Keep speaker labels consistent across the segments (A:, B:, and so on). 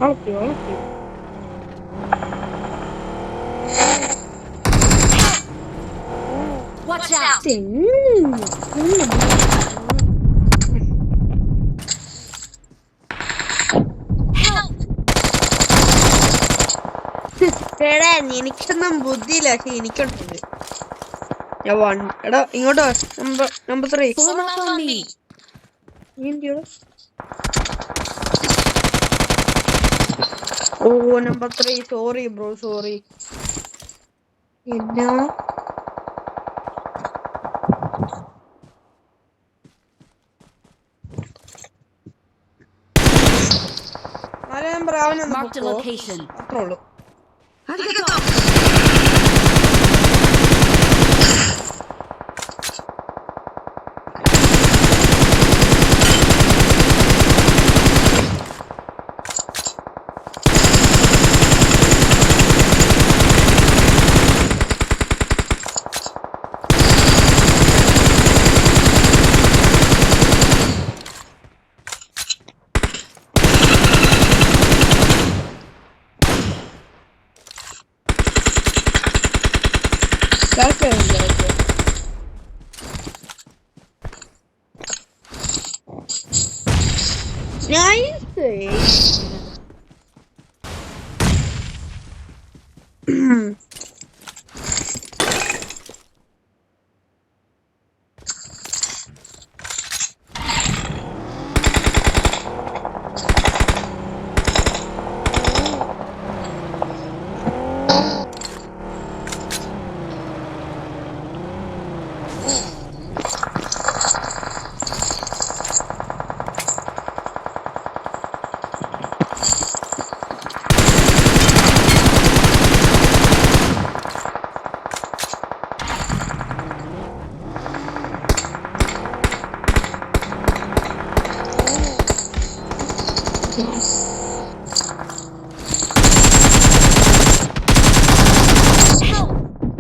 A: Okay.
B: Watch out! Help!
A: എനിക്കൊന്നും ബുദ്ധിയില്ല. പക്ഷെ എനിക്കുണ്ട്. എടാ ഇങ്ങോട്ടോ. Number 3.
B: Form up on me.
A: Oh, number 3. Sorry, bro. Sorry. എന്നാ നമ്പർ അവനൊന്ന്
B: Marked a location.
A: അത്രേ ഉള്ളൂ. Nice.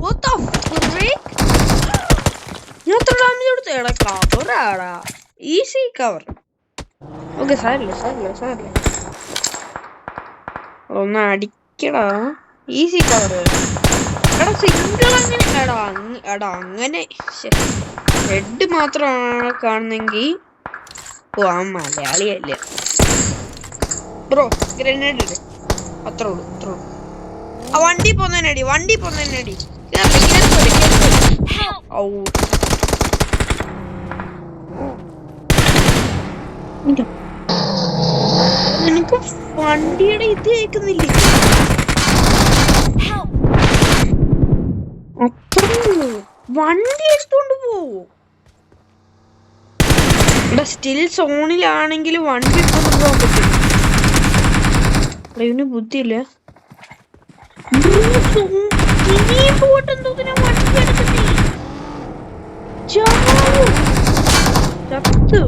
A: What the frick? Easy cover. Okay, sadly. ഒന്ന് അടിക്കടാ. Easy cover. എടാ സിംഗിൾ അങ്ങനെ ഹെഡ് മാത്രമാണ് കാണുന്നെങ്കിൽ ആ മലയാളിയല്ല ബ്രോ. ഗ്രനേഡ് ഇട്. അത്രേ ഉള്ളൂ. ആ വണ്ടി പോന്നതിനടി. നിനക്ക് വണ്ടിയുടെ ഇത് കേൾക്കുന്നില്ലേ? അത്രേ ഉള്ളൂ. വണ്ടി എടുത്തോണ്ട് പോവോ? ഇവിടെ സ്റ്റിൽ സോണിലാണെങ്കിൽ വണ്ടി എടുത്തോണ്ട് പോകാൻ പറ്റും. ഇവന് ബുദ്ധിയില്ല. ഇനിയും പോട്ടെന്തോ വണ്ടി എടുക്കുന്നേ. ചത്തു.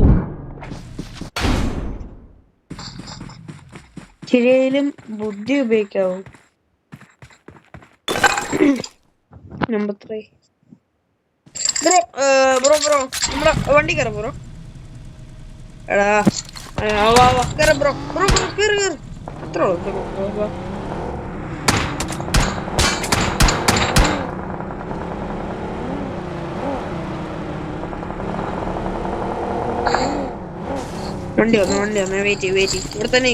A: ചിരയിലും ബുദ്ധി ഉപയോഗിക്കാവൂ. നമ്പർ 3. ബ്രോ നമ്മുടെ വണ്ടി കയറ ബ്രോ. എടാ കയറ ബ്രോ. കയറി അത്രേ ഉള്ളൂ. വണ്ടി വന്നു. വെയിറ്റ്. ഇവിടെ തന്നെ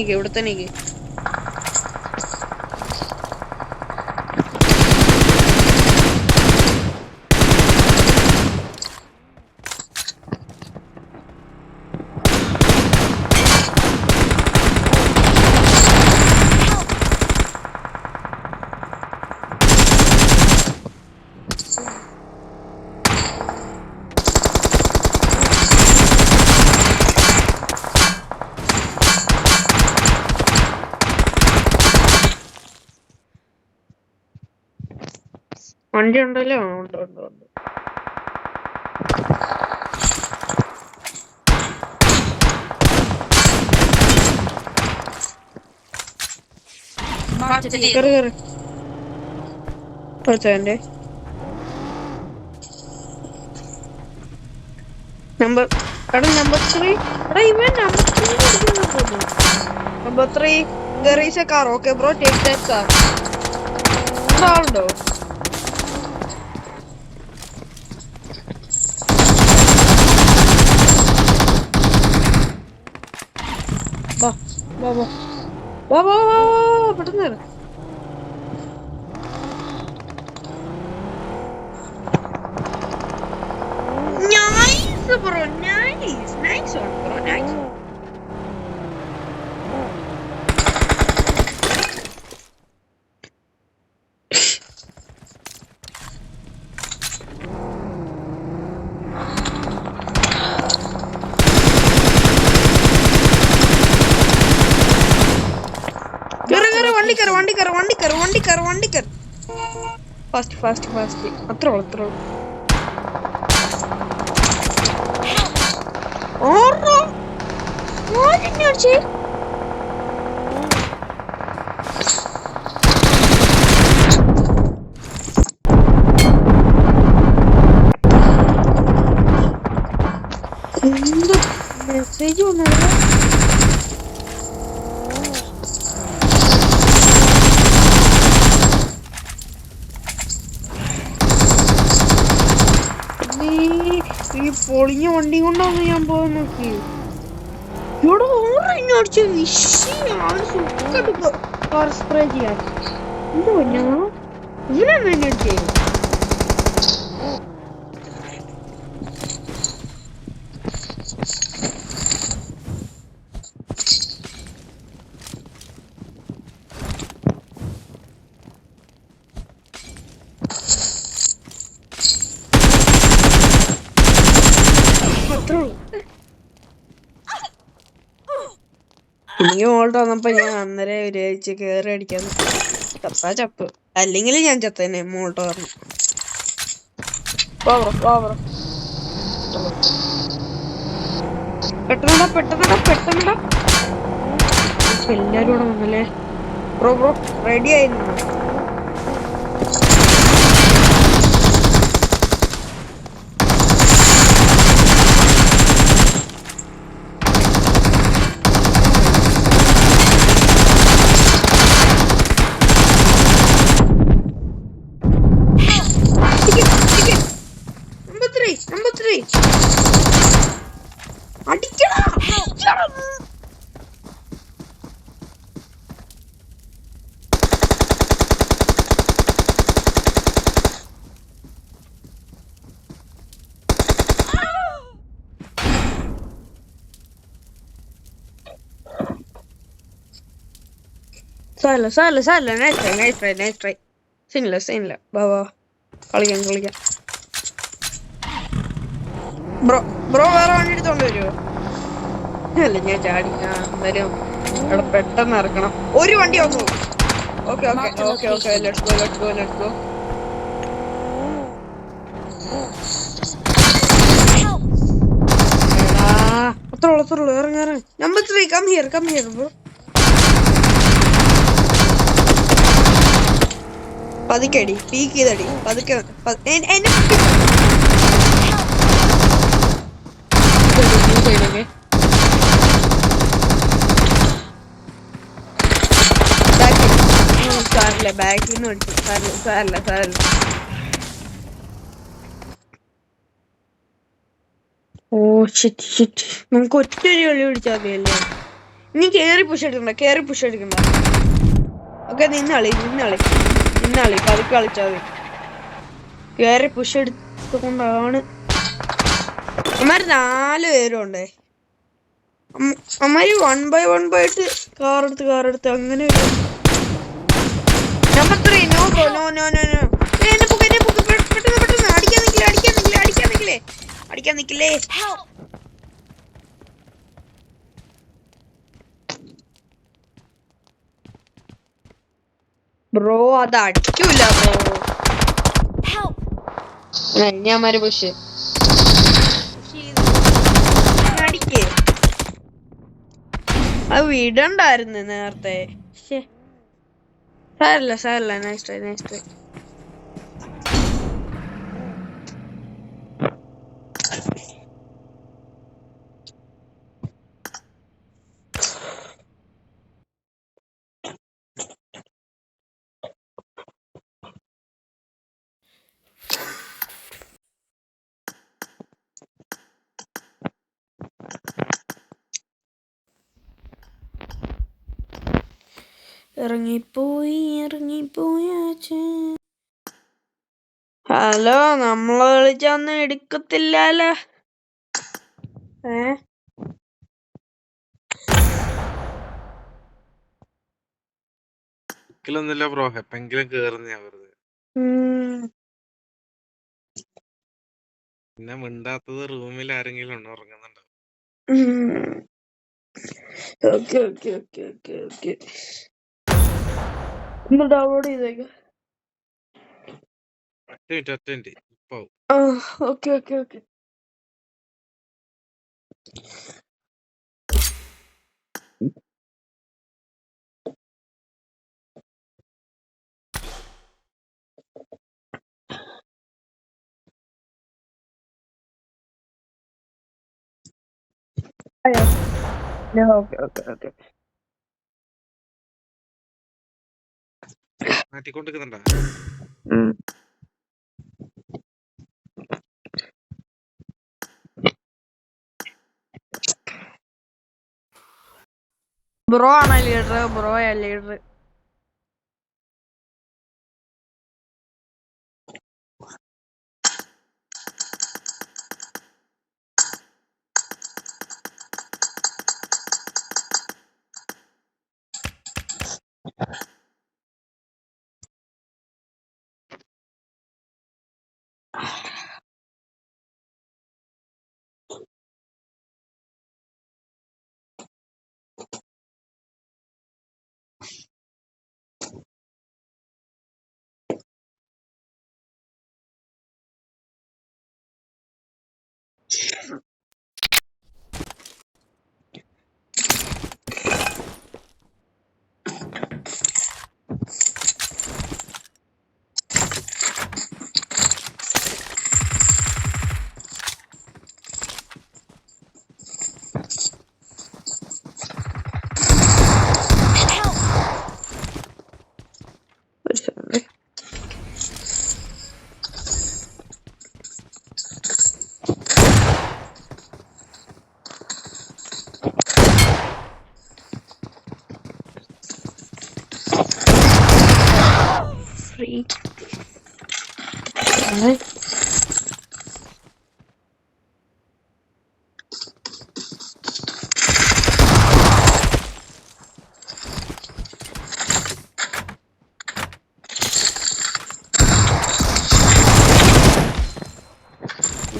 A: വണ്ടി ഉണ്ടല്ലോ. ഉണ്ട്.
B: Marked a vehicle.
A: കേറ് കേറ് കുറച്ചേ നമ്പർ നമ്പർ 3 എടാ ഇവൻ number 3 number 3 there is a car okay bro take that car ആളുണ്ടോ വാ വാ വാ വാ വാ വാ പെട്ടെന്ന് nice bro nice one bro nice വണ്ടി കയറ് ഫാസ്റ്റ് അത്രേ ഉള്ളൂ എന്ത് മെസ്സേജ് വന്നത് ഈ പൊളിഞ്ഞ വണ്ടി കൊണ്ടാണ് ഞാൻ പോകാൻ നോക്കി ഇവിടെ ഓറടിച്ച വിഷയാണ് സുഖമായിട്ട് കാർ സ്പ്രേ ചെയ്യാൻ എന്തോ ഞാൻ ഇവനാണ് എന്നെ അടിച്ചേ എനിക്ക് മോൾട്ട് വന്നപ്പോ ഞാൻ അന്നേരം വിചാരിച്ച് കേറി അടിക്കാന്ന് ചത്താ ചപ്പ് അല്ലെങ്കിൽ ഞാൻ ചത്തന്നെ മോൾട്ട് പറഞ്ഞു പെട്ടെന്നടാ എല്ലാരും കൂടെ വന്നല്ലേ ബ്രോ റെഡി ആയിരുന്നു സാരല്ല നൈസ് ട്രൈ സീനില്ല വാ കളിക്കാം ബ്രോ വേറെ വണ്ടി എടുത്തോണ്ട് വരുമോ അല്ല ഞാൻ ചാടി അന്നേരം ഇവിടെ പെട്ടെന്ന് ഇറക്കണം ഒരു വണ്ടി വന്നു ഓക്കെ ലെറ്റ്സ് ഗോ അത്രയുള്ളൂ ഇറങ്ങ നമ്പർ 3 കം ഹിയർ ബ്രോ പതുക്കടി പീക്ക് ചെയ്തടി പതുക്കെ സാരില്ല ബാക്കിൽ നിന്ന് അടിച്ചു സാരില്ല ഓ ഷിറ്റ് നമുക്ക് ഒറ്റൊരു കളി പിടിച്ചാൽ മതിയല്ലേ ഇനി കേറി പുഷ് എടുക്കണ്ട ഓക്കെ നിന്നാളി പതുക്കെ കളിച്ചാൽ മതി കേറി പുഷ് എടുത്തുകൊണ്ടാണ് അമ്മമാര് 4 പേരുണ്ടേ അമ്മമാര് 1 by 1 ആയിട്ട് കാറെടുത്ത് അങ്ങനെ നമ്പർ 3 നോ പെട്ടെന്ന് അടിക്കാൻ നിക്കില്ലേ ബ്രോ അത് അടിക്കൂല ബ്രോ ഞാന്മാര് പുഷ് അടിക്കേ അത് വിടണ്ടായിരുന്നു നേരത്തെ സാരല്ല നൈസ് ട്രൈ ഇറങ്ങിപ്പോയാച്ചേ. ഹലോ, നമ്മളെ വിളിച്ചൊന്നും എടുക്കത്തില്ലല്ലോ.
C: ബ്രോ എപ്പെങ്കിലും കേറുന്ന വെറുതെ. പിന്നെ മിണ്ടാത്തത് റൂമിൽ ആരെങ്കിലും ഉണ്ടോ? ഉറങ്ങുന്നുണ്ടോ?
A: ഓക്കെ. ഒന്ന് ഡൗൺലോഡ് ചെയ്തേക്ക.
C: ഒറ്റ മിനിറ്റ് ഇപ്പൊ
A: ഓക്കെ. ഓക്കെ.
C: മാറ്റിക്കൊണ്ടിരിക്കുന്നുണ്ടാ?
A: ബ്രോ ആണോ ലീഡർ? ബ്രോയാ ലീഡർ?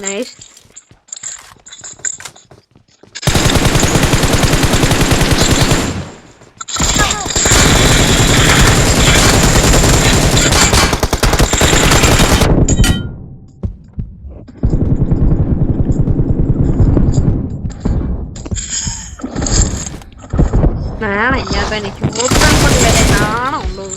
A: Nice. നാണയില്ലാത്ത എനിക്ക് മൂത്രം കൊണ്ട് വരെ നാണമുള്ളൂ.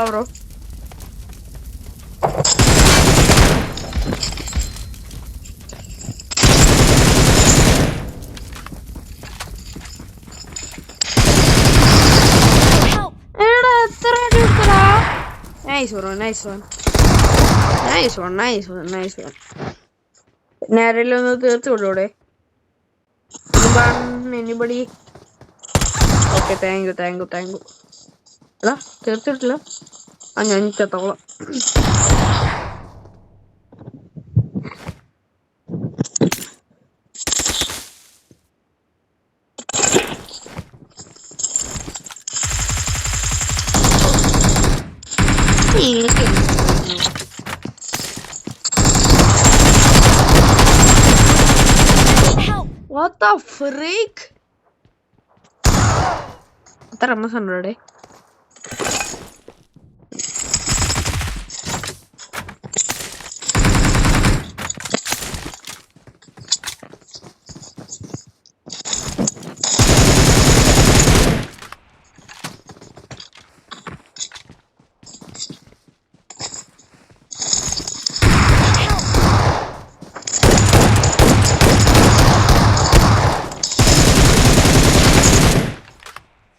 A: Bro. Nice one. നേരെല്ലാം ഒന്ന് തീർത്ത് വിടൂടെ? Anybody? Okay, thank you. അല്ല തീർത്തിട്ടില്ല. ആ ഞാൻ ചത്തോളാം.
B: Help!
A: What the freak? എത്ര എം എസ് ഉണ്ട് ഇവിടെ?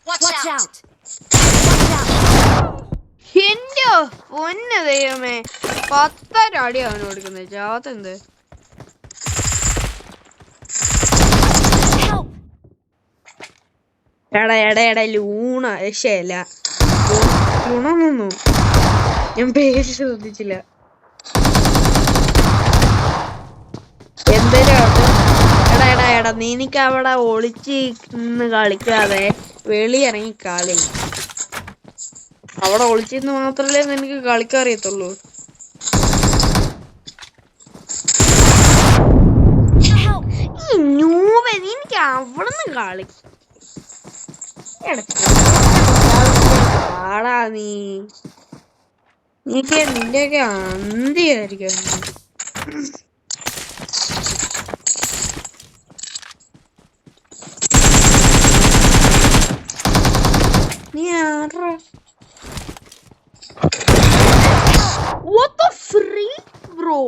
B: Watch out!
A: എന്റെ പൊന്ന് ദൈവമേ, 10 അടി അവന് കൊടുക്കുന്നത്. ചാവത്തെന്ത്?
B: Help!
A: എടാ ലൂണ രക്ഷയല്ല. ലൂണൊന്നു ഞാൻ പേര് ശ്രദ്ധിച്ചില്ല. എന്തേലും എടാ നീനിക്ക് അവിടെ ഒളിച്ച് നിന്ന് കളിക്കാതെ വെളിയിറങ്ങി കളി. അവിടെ ഒളിച്ചിരുന്ന് മാത്രല്ലേ നിനക്ക് കളിക്കാൻ അറിയത്തുള്ളൂ. ഈ ന്യൂവേ എനിക്ക് അവിടുന്ന് കളി ആടാ നീക്ക് നിന്റെയൊക്കെ അന്തിയായിരിക്കും. നീ ആരാ? What the freak bro?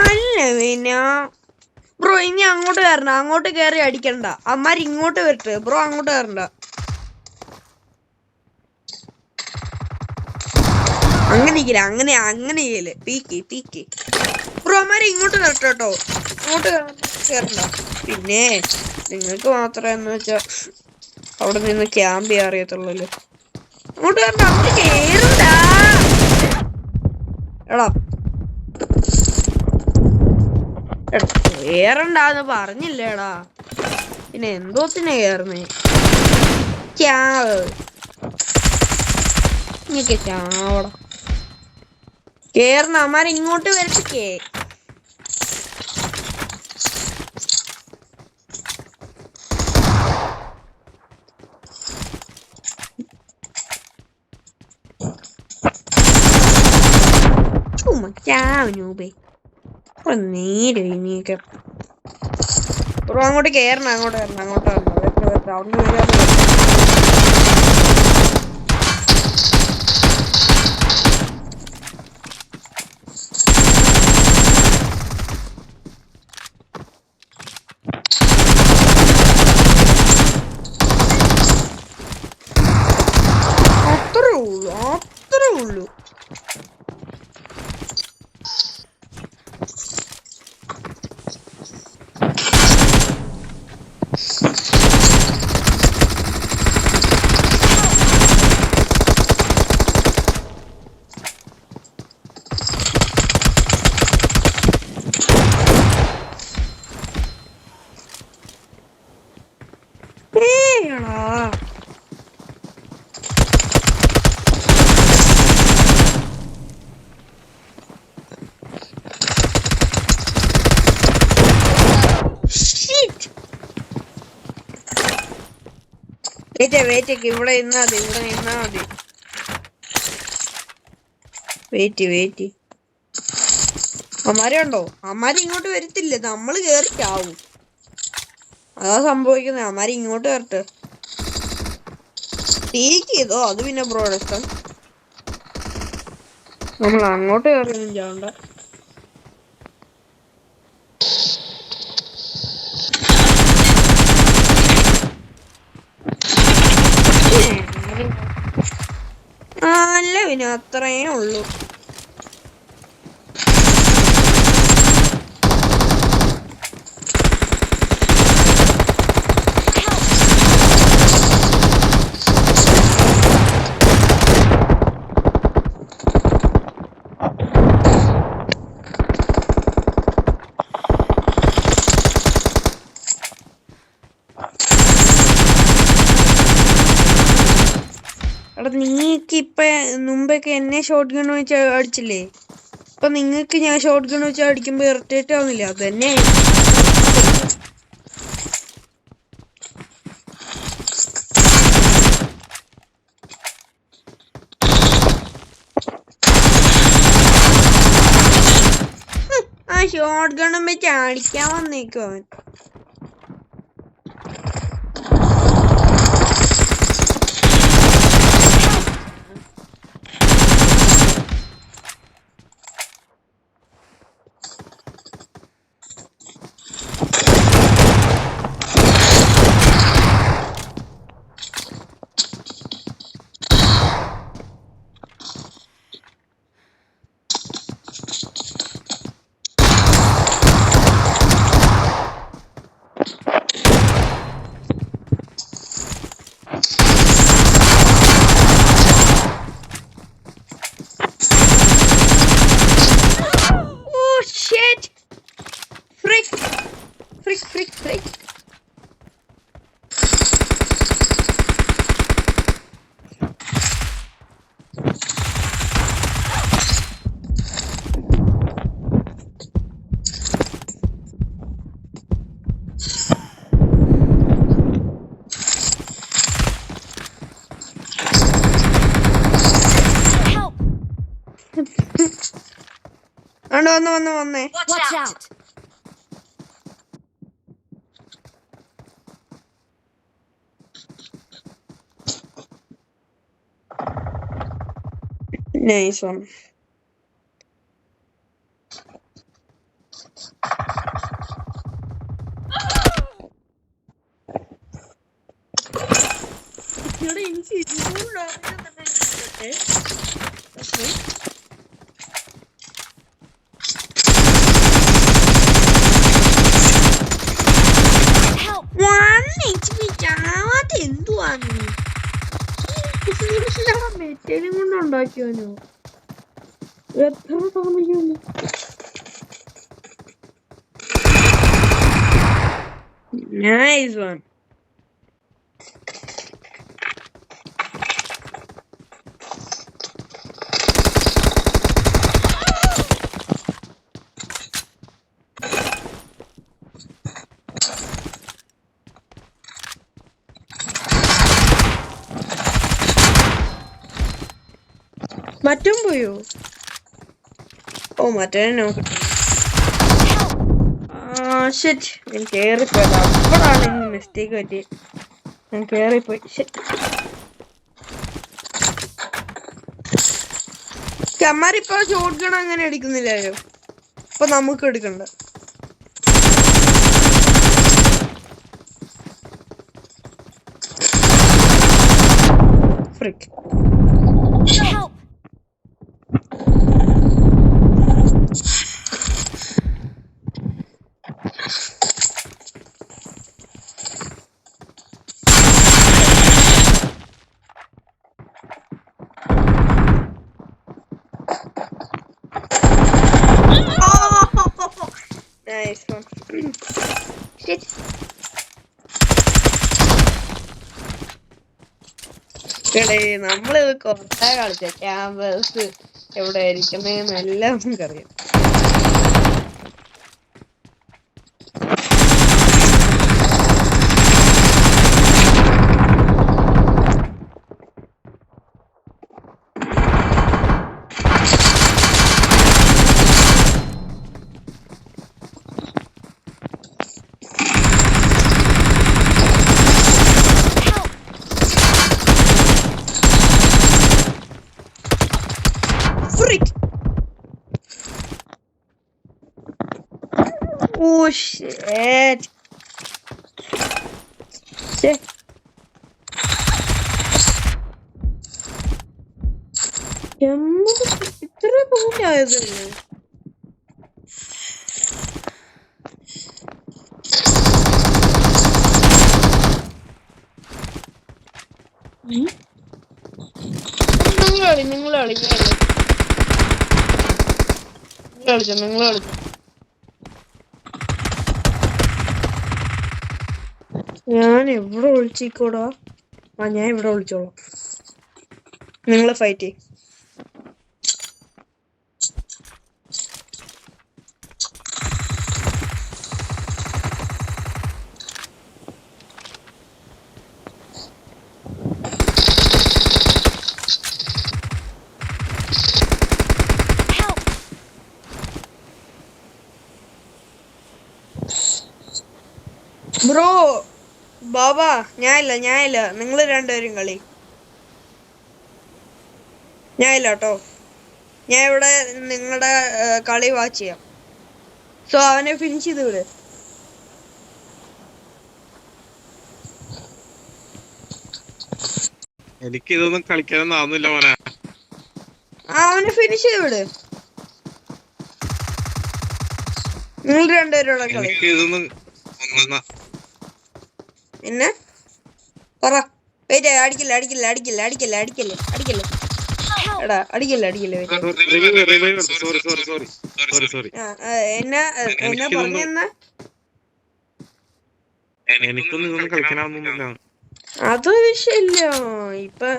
A: അല്ല പിന്നെ ബ്രോ ഇനി അങ്ങോട്ട് കയറണ്ട, അങ്ങോട്ട് കയറി അടിക്കണ്ട. അമ്മാര് ഇങ്ങോട്ട് വരട്ടെ ബ്രോ, അങ്ങോട്ട് കയറണ്ട. അങ്ങനെ ചെയ്യല്. പീക്ക് ബ്രോ, അമ്മാര് ഇങ്ങോട്ട് വരട്ടെ കേട്ടോ, അങ്ങോട്ട് കയറണ്ട. പിന്നെ നിങ്ങൾക്ക് മാത്രമേ എന്ന് വെച്ചാ അവിടെ നിന്ന് ക്യാമ്പ് ചെയ്യാൻ അറിയത്തുള്ളൂ. അങ്ങോട്ട് കയറണ്ട, അങ്ങോട്ട് കേറണ്ട. എടാ കേറണ്ടാന്ന് പറഞ്ഞില്ലേടാ, പിന്നെ എന്തോത്തിനെ കേറുന്നേ? ചാവട കേറുന്ന അമ്മാരെ ഇങ്ങോട്ട് വരട്ടിക്കേ. ചാവനൂബേ നേരെ ഇനിയൊക്കെ അങ്ങോട്ട് കേറണം, അങ്ങോട്ട് വരട്ടെ. അവിടുന്ന് വരാ. അത്രേ ഉള്ളൂ. വെയിറ്റ് ഇവിടെ നിന്നാ മതി. വെയിറ്റ് അമ്മാരുണ്ടോ? അമ്മാര് ഇങ്ങോട്ട് വരത്തില്ല, നമ്മള് കേറി ചാവും. അതാ സംഭവിക്കുന്നത്. അമ്മാര് ഇങ്ങോട്ട് വരട്ടെ. ടീക്ക് ചെയ്തോ, അത് പിന്നെ ബ്രോയുടെ ഇഷ്ടം. നമ്മൾ അങ്ങോട്ട് കയറിയൊന്നും ചാവണ്ട. അല്ല പിന്നെ അത്രേ ഉള്ളൂ. ഇപ്പൊ മുമ്പൊക്കെ എന്നെ ഷോട്ട് ഗൺ വെച്ച് അടിച്ചില്ലേ? അപ്പൊ നിങ്ങക്ക് ഞാൻ ഷോട്ട് ഗൺ വെച്ച് അടിക്കുമ്പോ ഇറിറ്റേറ്റ് ആവുന്നില്ല? അത് തന്നെ. ആ ഷോട്ട് ഗണ്ണും വെച്ച് അടിക്കാൻ വന്നേക്കോ അവൻ. Shit! Frick! Frick, frick, frick.
B: Help!
A: വന്നേ.
B: Watch out!
A: Nice one.
B: Help!
A: 1 HP ചാവാത്ത എന്തുവാണ്? മെറ്റലും കൊണ്ട് ഉണ്ടാക്കിയോനോ? എത്ര സമയം? Nice one. മറ്റും പോയോ? ഓ മറ്റേ നോക്കട്ടെ. ഞാൻ കേറിപ്പോയി. അപ്പോഴാണ് എനിക്ക് മിസ്റ്റേക്ക് പറ്റി. ഞാൻ കേറിപ്പോയി. അമ്മാരിപ്പോ ഷോട്ട് ഗൺ അങ്ങനെ എടുക്കുന്നില്ലല്ലോ. അപ്പൊ നമുക്ക് എടുക്കണ്ട. ഫ്രിക്ക്.
B: Help!
A: Nice one. Shit. നമ്മളിത് കൊറേ കളിച്ച ക്യാമ്പസ് എവിടെ ഇരിക്കുന്നതെന്ന് എല്ലാം നമുക്കറിയാം. Oh shit. Shit. ഇത്ര ദൂരായതല്ലേ? നിങ്ങൾ കളിച്ചു. ഞാൻ എവിടെ ഒളിച്ചിക്കോടാ? ഞാൻ ഇവിടെ ഒളിച്ചോളാം. നിങ്ങള് ഫൈറ്റ് ചെയ്യും.
B: Help!
A: ബ്രോ ബാബാ ഞാനില്ല നിങ്ങള് രണ്ടുപേരും കളി. ഞാനില്ല കേട്ടോ. ഞാൻ ഇവിടെ നിങ്ങളുടെ കളി വാച്ച് ചെയ്യാം. സോ അവനെ ഫിനിഷ് ചെയ്ത് വിട്.
C: എനിക്ക് ഇതൊന്നും കളിക്കാനൊന്നും ആവുന്നില്ല മോനെ.
A: അവനെ ഫിനിഷ് ചെയ്ത് വിട്. നിങ്ങൾ രണ്ടുപേരോടെ കളി.
C: എനിക്ക് ഇതൊന്നും
A: പിന്നെ പറ. വെയിറ്റ് അടിക്കില്ല എടാ അടിക്കില്ല
C: സോറി.
A: എന്നാ പറഞ്ഞെന്നാ?
C: എനിക്കൊന്നും ഇതൊന്നും കളിക്കാനാവുന്നില്ല.
A: അത് വിഷയമില്ല. ഇപ്പൊ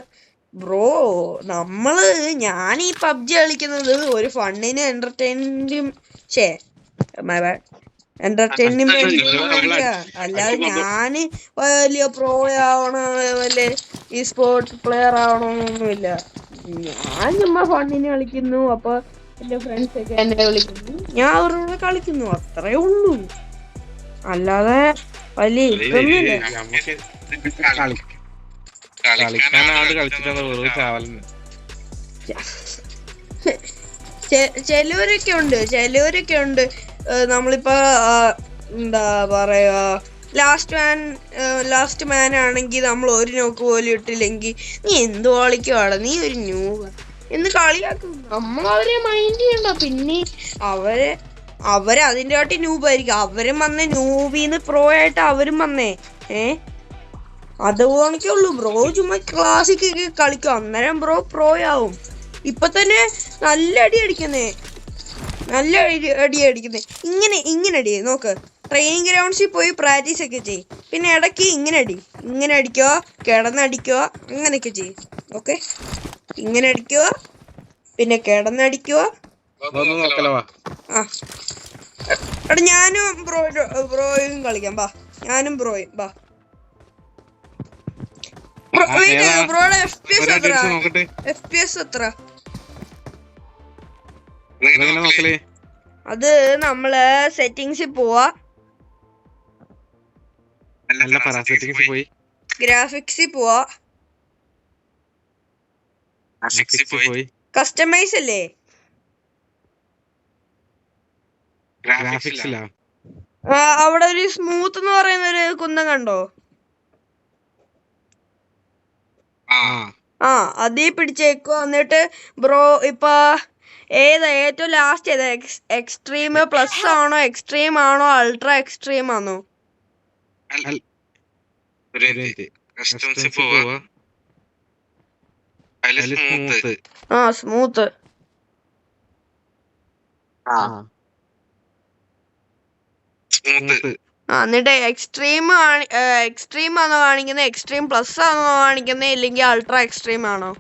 A: ബ്രോ ഞാൻ ഈ പബ്ജി കളിക്കുന്നത് ഒരു ഫണ്ണിന് എന്റർടൈൻമെന്റ് അല്ലാതെ ഞാന് വലിയ പ്രോ ആവണോ വല്ല ഈ സ്പോർട്സ് പ്ലെയർ ആവണോന്നൊന്നുമില്ല. ഞാൻ ചുമ്മാ ഫണ്ണിന് കളിക്കുന്നു. അപ്പൊ എന്റെ ഫ്രണ്ട്സ് ഒക്കെ എന്നെ വിളിക്കുന്നു, ഞാൻ അവരോട് കളിക്കുന്നു, അത്രേ ഉള്ളൂ. അല്ലാതെ വലിയ ഇതൊന്നുമില്ല.
C: കളിക്കാനാണ് കളിച്ചിട്ട് വെറുതെ ചാവലിന്.
A: ചിലവരൊക്കെ ഉണ്ട് നമ്മളിപ്പോ എന്താ പറയാ ലാസ്റ്റ് മാൻ ആണെങ്കിൽ നമ്മൾ ഒരു നോക്ക് പോലും ഇട്ടില്ലെങ്കിൽ നീ എന്ത് കളിക്കുവാടാ, നീ ഒരു ന്യൂബ് എന്ന് കളിയാക്കും. നമ്മളവരെ മൈൻഡ് ചെയ്യണ്ട. പിന്നെ അവര് അതിന്റെ കാട്ടി ന്യൂബായിരിക്കും. അവരും വന്നേ ന്യൂബിന്ന് പ്രോ ആയിട്ട് അവരും വന്നേ. അതുപോലൊക്കെ ഉള്ളൂ. ബ്രോ ചുമ്മാ ക്ലാസിക് കളിക്കും, അന്നേരം ബ്രോ പ്രോ ആവും. ഇപ്പൊ തന്നെ നല്ല അടി അടിക്കുന്നേ. ഇങ്ങനെ അടി നോക്ക്. ട്രെയിനിങ് ഗ്രൗണ്ട്സിൽ പോയി പ്രാക്ടീസ് ഒക്കെ ചെയ്യും. പിന്നെ ഇടയ്ക്ക് ഇങ്ങനെ അടിക്കുക, കിടന്നടിക്കുക, അങ്ങനെയൊക്കെ ചെയ്യും. ഓക്കെ, ഇങ്ങനെ അടിക്കുക, പിന്നെ കിടന്നടിക്കുക. എടാ ഞാനും ബ്രോയും കളിക്കാം. ഞാനും ബ്രോയും ബ്രോയുടെ FPS എത്ര? അത് നമ്മള് സെറ്റിങ്സിൽ പോവാ, ഗ്രാഫിക്സിൽ പോവാ, കസ്റ്റമൈസ് അല്ലേ? അവിടെ ഒരു സ്മൂത്ത് എന്ന് പറയുന്ന ഒരു കുന്തം കണ്ടോ? അതീ പിടിച്ചേക്കോ. എന്നിട്ട് ബ്രോ ഇപ്പൊ ഏറ്റവും ലാസ്റ്റ് ഏതാ? എക്സ്ട്രീം പ്ലസ് ആണോ, എക്സ്ട്രീം ആണോ, അൾട്രാ എക്സ്ട്രീം ആണോ? സ്മൂത്ത്. എന്നിട്ട് എക്സ്ട്രീം ആണോ കാണിക്കുന്നത്, എക്സ്ട്രീം പ്ലസ് ആണോ കാണിക്കുന്നത്, ഇല്ലെങ്കിൽ അൾട്രാ എക്സ്ട്രീം ആണോ?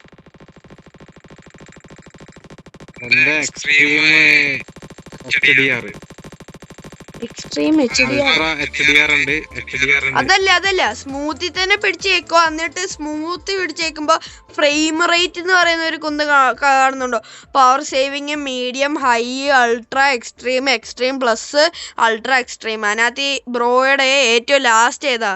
A: എക്സ്ട്രീം അതല്ല സ്മൂത്തിൽ തന്നെ പിടിച്ചേക്കോ. എന്നിട്ട് സ്മൂത്ത് പിടിച്ചേക്കുമ്പോ ഫ്രെയിം റേറ്റ് എന്ന് പറയുന്ന ഒരു കുന്ത് കാണുന്നുണ്ടോ? Power saving, medium, high, ultra extreme, extreme plus, ultra extreme. അതിനകത്ത് ബ്രോയുടെ ഏറ്റവും ലാസ്റ്റ് ഏതാ?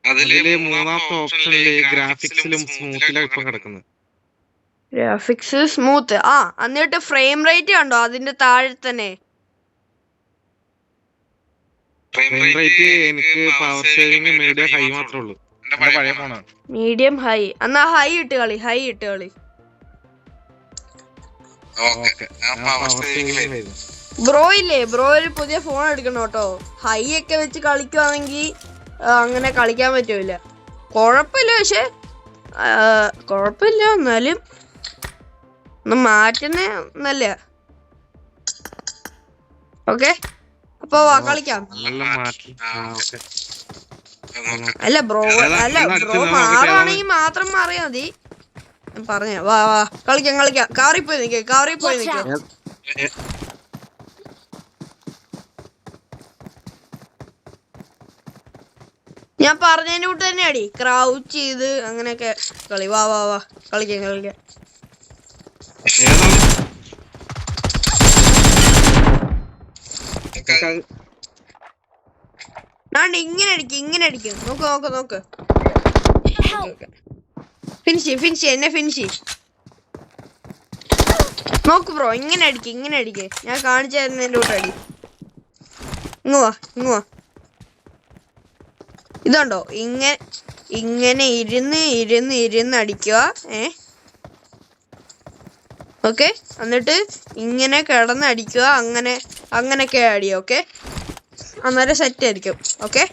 C: അതിലെ മൂന്നാമത്തെ ഓപ്ഷനില് ഗ്രാഫിക്സിലും സ്മൂത്തിലും ഇപ്പൊ കിടക്കുന്നത്.
A: Graphics smooth. എന്നിട്ട് ഫ്രെയിം റേറ്റ് കണ്ടോ അതിന്റെ താഴെ തന്നെ?
C: എനിക്ക് പവർ സേവിങ് മീഡിയം ഹൈ മാത്രമേ ഉള്ളൂ. എന്റെ പഴയ ഫോണാണ്.
A: Medium high. എന്നാ ഹൈ ഇട്ട് കളി. ബ്രോ ഒരു പുതിയ ഫോൺ എടുക്കണം കേട്ടോ. ഹൈ ഒക്കെ വെച്ച് കളിക്കുവാണെങ്കിൽ അങ്ങനെ കളിക്കാൻ പറ്റൂല. കുഴപ്പമില്ല, എന്നാലും ഒന്ന് മാറ്റുന്ന നല്ല. ഓക്കെ, അപ്പൊ വാ കളിക്കാം.
C: നല്ല മാറ്റി. ഓക്കെ.
A: അല്ല ബ്രോ, അല്ല ബ്രോ മാറുവാണെങ്കിൽ മാത്രം മാറിയാ മതി. പറഞ്ഞ വാ വാ കളിക്കാം കളിക്കാം. കാറിൽ പോയി നിൽക്കേ, കാറിൽ പോയി
B: Watch
A: നിൽക്കേ.
B: out.
A: ഞാൻ പറഞ്ഞതിന്റെ കൂട്ട് തന്നെ അടി, ക്രൗച്ച് ചെയ്ത് അങ്ങനെയൊക്കെ കളി. വാ വാ വാ കളിക്കാം കളിക്കാം. ഞാൻ ഇങ്ങനെ അടിക്കും, ഇങ്ങനെ അടിക്കും. നോക്ക് നോക്ക് നോക്ക്.
B: Help.
A: ഫിനിഷ് ഫിനിഷ്, എന്നെ ഫിനിഷ്. നോക്ക് ബ്രോ, ഇങ്ങനെ അടിക്കും, ഇങ്ങനെ അടിക്കേ. ഞാൻ കാണിച്ചു തരുന്നതിന്റെ കൂട്ട് അടി. ഇങ്ങ് വാ ഇങ്ങ് വാ. ഇതുണ്ടോ, ഇങ്ങനെ ഇങ്ങനെ ഇരുന്ന് അടിക്കുക. ഓക്കെ, എന്നിട്ട് ഇങ്ങനെ കിടന്ന് അടിക്കുക. അങ്ങനെയൊക്കെ അടിക്കുക. ഓക്കെ, അന്നേരം സെറ്റ് ആയിരിക്കും. ഓക്കെ,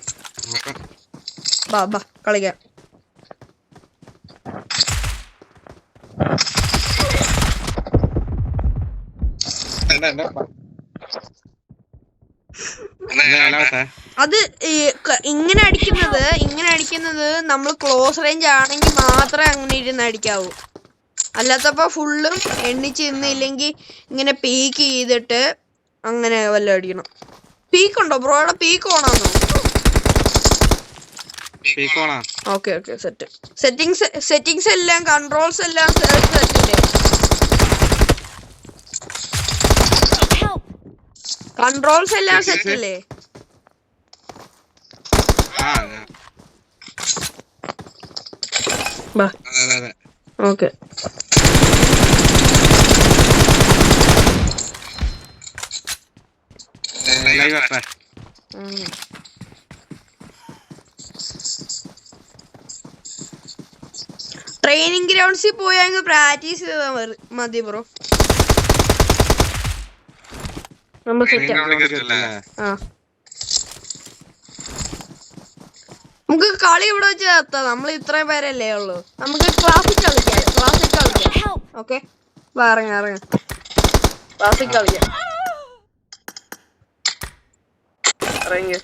A: ബാ ബാ കളിക്കാം. അത് ഇങ്ങനെ അടിക്കുന്നത് നമ്മൾ ക്ലോസ് റേഞ്ച് ആണെങ്കിൽ മാത്രമേ അങ്ങനെ ഇരുന്ന് അടിക്കാവൂ. അല്ലാത്തപ്പോ ഫുള്ളും എണ്ണിച്ച് നിന്നില്ലെങ്കിൽ ഇങ്ങനെ പീക്ക് ചെയ്തിട്ട് അങ്ങനെ വല്ല അടിക്കണം. പീക്ക് ഉണ്ടോ ബ്രോ? അവിടെ പീക്ക് ഓണാന്നോ? ഓക്കെ ഓക്കെ, സെറ്റിങ്സ് എല്ലാം കൺട്രോൾസ് എല്ലാം സെറ്റില്ലേ? കൺട്രോൾസ് എല്ലാം സെറ്റില്ലേ? ഓക്കെ, ട്രെയിനിങ് ഗ്രൗണ്ട്സിൽ പോയി അങ്ങ് പ്രാക്ടീസ് ചെയ്താൽ മതി ബ്രോ. നമ്മൾ സെറ്റ് നമുക്ക് കളി ഇവിടെ വെച്ച് നിർത്താം. നമ്മൾ ഇത്രയും പേരല്ലേ ഉള്ളൂ. നമുക്ക് ക്ലാസ്സിൽ കളിക്കാം. ഓക്കെ, ഇറങ്ങ ക്ലാസ്സിൽ കളിക്കാം. ഇറങ്ങി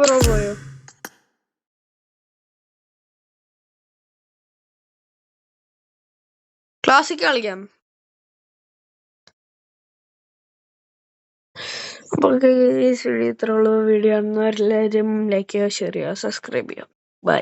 A: ബ്രോ പോയോ? ക്ലാസ്സിൽ കളിക്കാം. അപ്പോൾ ഈ വീഡിയോ ഇത്രയുള്ള വീഡിയോ ആണ്. എല്ലാവരും ലൈക്ക് ചെയ്യുക, ഷെയർ ചെയ്യുക, സബ്സ്ക്രൈബ് ചെയ്യുക. ബൈ.